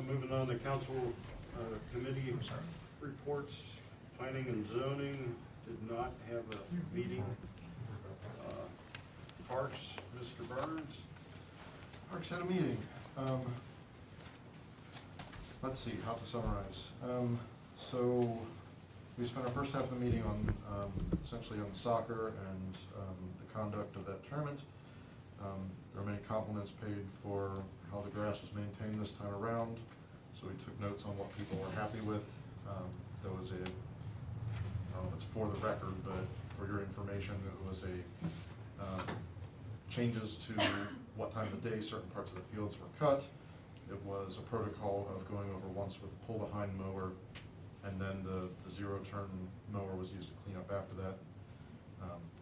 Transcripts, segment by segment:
Moving on to council committee reports. Planning and zoning did not have a meeting. Parks, Mr. Burns. Parks had a meeting. Let's see how to summarize. So we spent our first half of the meeting on essentially on soccer and the conduct of that tournament. There were many compliments paid for how the grass was maintained this time around. So we took notes on what people were happy with. There was a, I don't know if it's for the record, but for your information, it was a changes to what time of the day certain parts of the fields were cut. It was a protocol of going over once with a pull-behind mower, and then the zero-turn mower was used to clean up after that.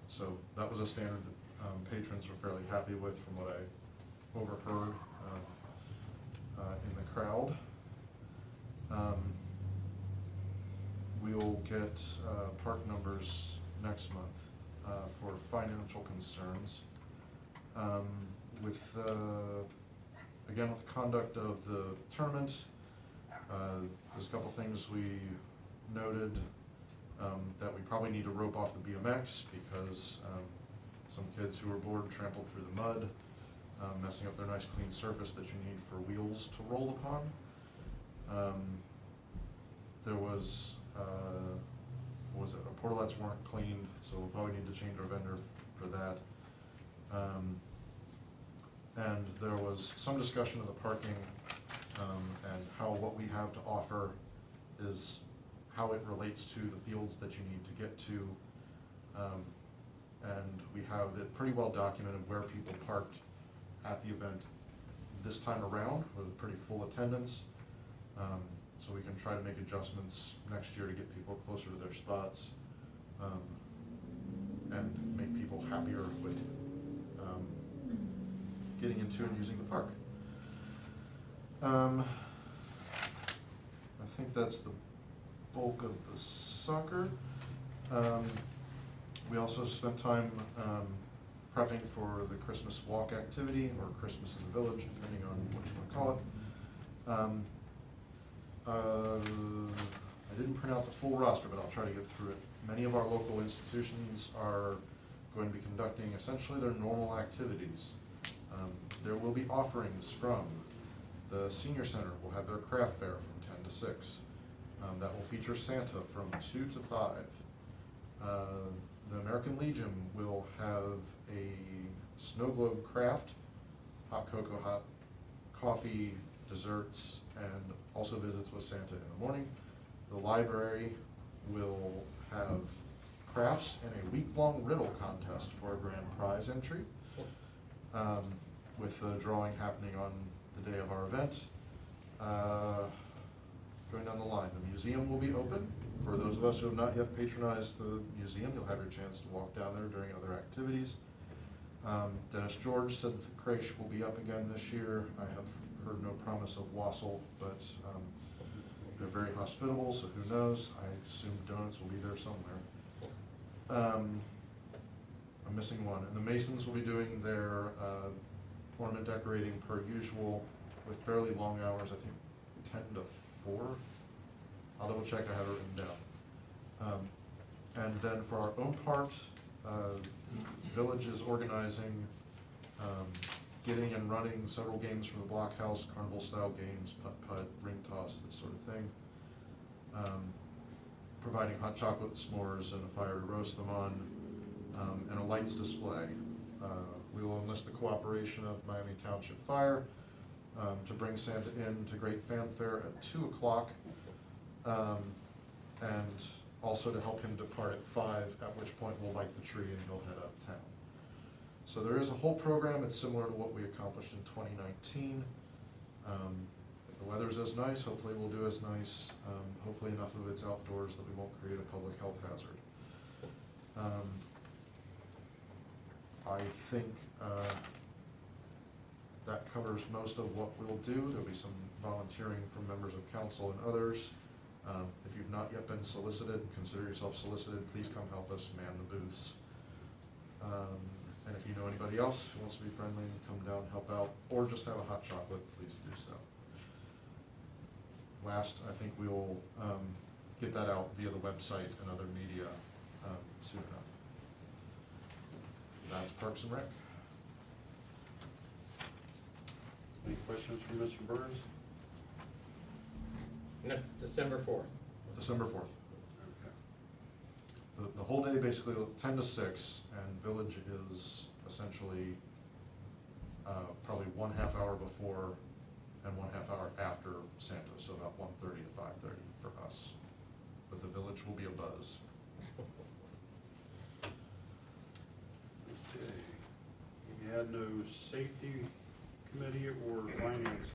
So that was a standard that patrons were fairly happy with from what I overheard in the crowd. We'll get park numbers next month for financial concerns. Again, with the conduct of the tournament, there's a couple things we noted that we probably need to rope off the BMX because some kids who were bored trampled through the mud, messing up their nice clean surface that you need for wheels to roll upon. There was, portalets weren't cleaned, so we'll probably need to change our vendor for that. And there was some discussion of the parking and how what we have to offer is how it relates to the fields that you need to get to. And we have it pretty well documented where people parked at the event this time around with pretty full attendance. So we can try to make adjustments next year to get people closer to their spots and make people happier with getting into and using the park. I think that's the bulk of the soccer. We also spent time prepping for the Christmas walk activity, or Christmas in the Village, depending on what you want to call it. I didn't print out the full roster, but I'll try to get through it. Many of our local institutions are going to be conducting essentially their normal activities. There will be offerings from the Senior Center. Will have their craft fair from 10 to 6. That will feature Santa from 2 to 5. The American Legion will have a snow globe craft, hot cocoa, hot coffee, desserts, and also visits with Santa in the morning. The library will have crafts and a week-long riddle contest for a grand prize entry, with the drawing happening on the day of our event. Going down the line, the museum will be open. For those of us who have not yet patronized the museum, you'll have your chance to walk down there during other activities. Dennis George said that the creche will be up again this year. I have heard no promise of wassail, but they're very hospitable, so who knows? I assume donuts will be there somewhere. I'm missing one. And the Masons will be doing their ornament decorating per usual with fairly long hours, I think 10 to 4. I'll double check, I have it written down. And then for our own part, Village is organizing getting and running several games from the blockhouse, carnival style games, putt-putt, ring toss, this sort of thing. Providing hot chocolate s'mores and a fire to roast them on, and a lights display. We will enlist the cooperation of Miami Township Fire to bring Santa in to great fanfare at 2 o'clock, and also to help him depart at 5, at which point we'll light the tree and he'll head uptown. So there is a whole program. It's similar to what we accomplished in 2019. If the weather's as nice, hopefully we'll do as nice. Hopefully enough of it's outdoors that we won't create a public health hazard. I think that covers most of what we'll do. There'll be some volunteering from members of council and others. If you've not yet been solicited, consider yourself solicited. Please come help us man the booths. And if you know anybody else who wants to be friendly and come down and help out, or just have a hot chocolate, please do so. last, I think we'll get that out via the website and other media soon enough. That's Parks and Rec. Any questions from Mr. Burns? Next, December 4th. December 4th. Okay. The whole day, basically 10 to 6, and Village is essentially probably 1/2 hour before and 1/2 hour after Santa, so about 1:30 to 5:30 for us. But the Village will be abuzz. Okay. We had no safety committee or finance